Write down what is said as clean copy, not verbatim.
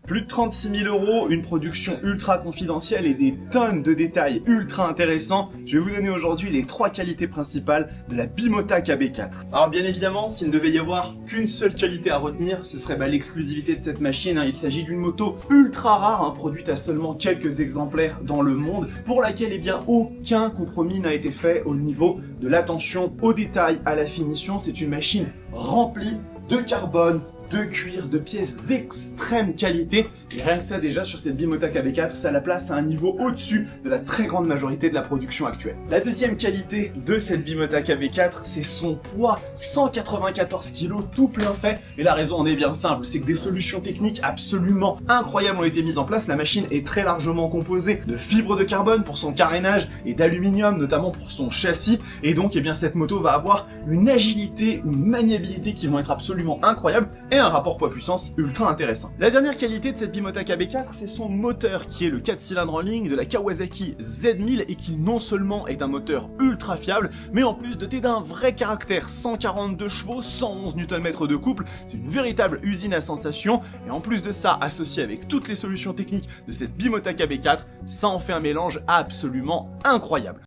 Plus de 36 000 €, une production ultra confidentielle et des tonnes de détails ultra intéressants. Je vais vous donner aujourd'hui les 3 qualités principales de la Bimota KB4. Alors bien évidemment, s'il ne devait y avoir qu'une seule qualité à retenir, ce serait l'exclusivité de cette machine. Il s'agit d'une moto ultra rare, produite à seulement quelques exemplaires dans le monde, pour laquelle aucun compromis n'a été fait au niveau de l'attention aux détails, à la finition. C'est une machine remplie de carbone, de cuir, de pièces d'extrême qualité. Et rien que ça, déjà, sur cette Bimota KB4, ça la place à un niveau au-dessus de la très grande majorité de la production actuelle. La deuxième qualité de cette Bimota KB4, c'est son poids, 194 kg, tout plein fait. Et la raison en est bien simple, c'est que des solutions techniques absolument incroyables ont été mises en place. La machine est très largement composée de fibres de carbone pour son carénage et d'aluminium, notamment pour son châssis. Et donc, cette moto va avoir une agilité, une maniabilité qui vont être absolument incroyables et un rapport poids-puissance ultra intéressant. La dernière qualité de cette Bimota KB4, c'est son moteur qui est le 4 cylindres en ligne de la Kawasaki Z1000 et qui non seulement est un moteur ultra fiable, mais en plus doté d'un vrai caractère. 142 chevaux, 111 Nm de couple, c'est une véritable usine à sensations. Et en plus de ça, associé avec toutes les solutions techniques de cette Bimota KB4, ça en fait un mélange absolument incroyable.